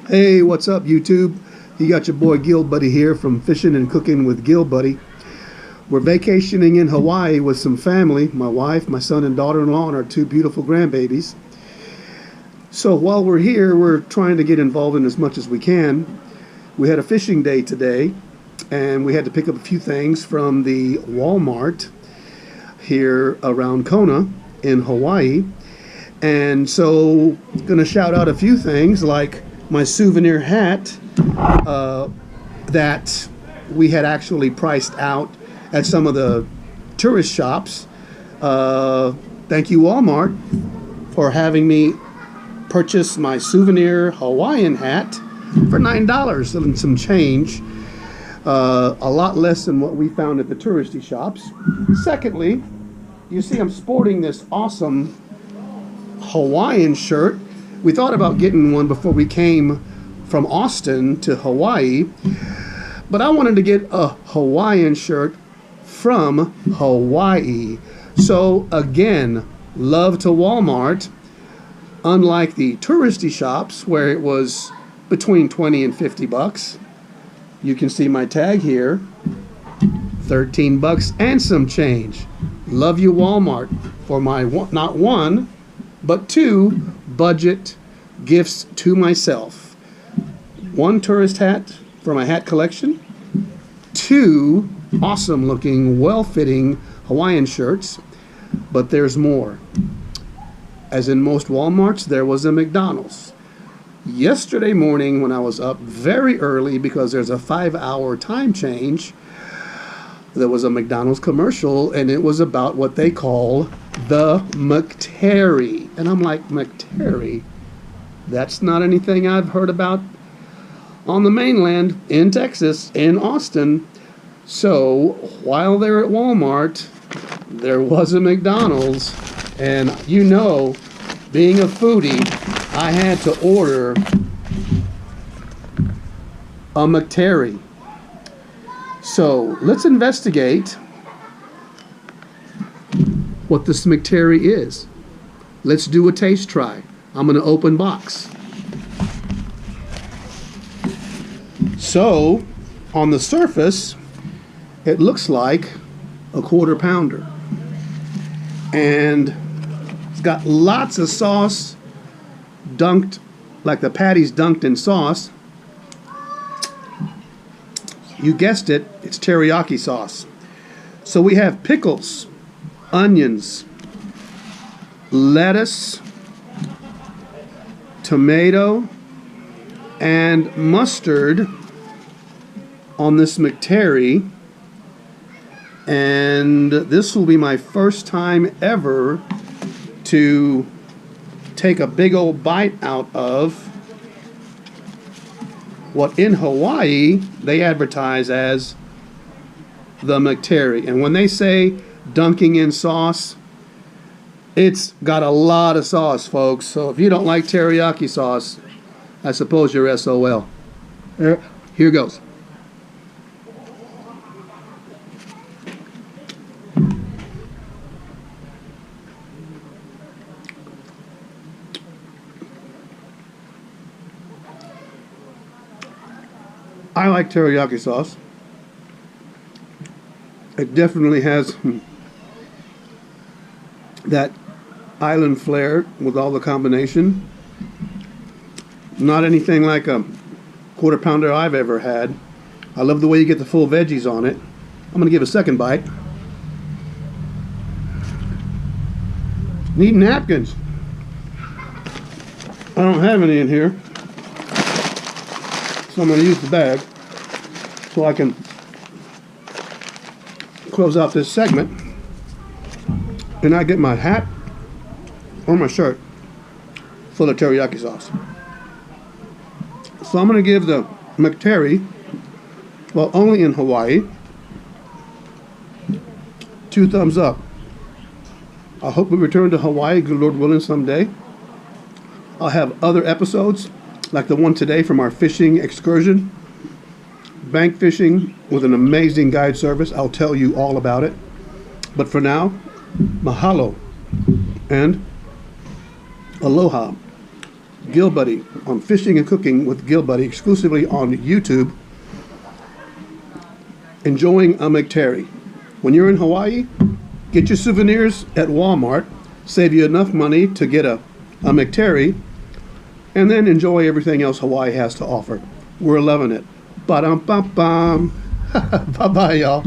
Hey, what's up, YouTube? You got your boy Gil Buddy here from Fishing and Cooking with Gil Buddy. We're vacationing in Hawaii with some family, my wife, my son and daughter-in-law, and our two beautiful grandbabies. So while we're here, we're trying to get involved in as much as we can. We had a fishing day today, and we had to pick up a few things from the Walmart here around Kona in Hawaii. And so, going to shout out a few things like my souvenir hat that we had actually priced out at some of the tourist shops. Thank you, Walmart, for having me purchase my souvenir Hawaiian hat for $9 and some change. A lot less than what we found at the touristy shops. Secondly, you see I'm sporting this awesome Hawaiian shirt. We thought about getting one before we came from Austin to Hawaii, but I wanted to get a Hawaiian shirt from Hawaii. So again, love to Walmart. Unlike the touristy shops where it was between 20 and 50 bucks, you can see my tag here, 13 bucks and some change. Love you, Walmart, for my not one, but two budget gifts to myself. One tourist hat for my hat collection, two awesome looking, well-fitting Hawaiian shirts, but there's more. As in most Walmarts, there was a McDonald's. Yesterday morning when I was up very early because there's a 5-hour time change, there was a McDonald's commercial and it was about what they call the McTeri. And I'm like, McTeri? That's not anything I've heard about on the mainland, in Texas, in Austin. So while they're at Walmart, there was a McDonald's. And you know, being a foodie, I had to order a McTeri. So let's investigate what this McTeri is. Let's do a taste try. I'm going to open box. So on the surface, it looks like a quarter pounder. And it's got lots of sauce dunked, like the patty's dunked in sauce. You guessed it, it's teriyaki sauce. So we have pickles, onions, lettuce, tomato, and mustard on this McTeri. And this will be my first time ever to take a big old bite out of what in Hawaii they advertise as the McTeri. And when they say dunking in sauce, it's got a lot of sauce, folks. So if you don't like teriyaki sauce, I suppose you're SOL. Here goes. I like teriyaki sauce. It definitely has that island flair with all the combination. Not anything like a quarter pounder I've ever had. I love the way you get the full veggies on it. I'm going to give a second bite. Need napkins. I don't have any in here. So I'm going to use the bag so I can close out this segment and I get my hat or my shirt full of teriyaki sauce. So I'm going to give the McTeri, well, only in Hawaii, 2 thumbs up. I hope we return to Hawaii, good Lord willing, someday. I'll have other episodes like the one today from our fishing excursion. Bank fishing with an amazing guide service. I'll tell you all about it. But for now, mahalo and aloha. Gil Buddy on Fishing and Cooking with Gil Buddy exclusively on YouTube. Enjoying a McTeri. When you're in Hawaii, get your souvenirs at Walmart, save you enough money to get a McTeri, and then enjoy everything else Hawaii has to offer. We're loving it. Ba-dum-bum-bum. Bye-bye, y'all.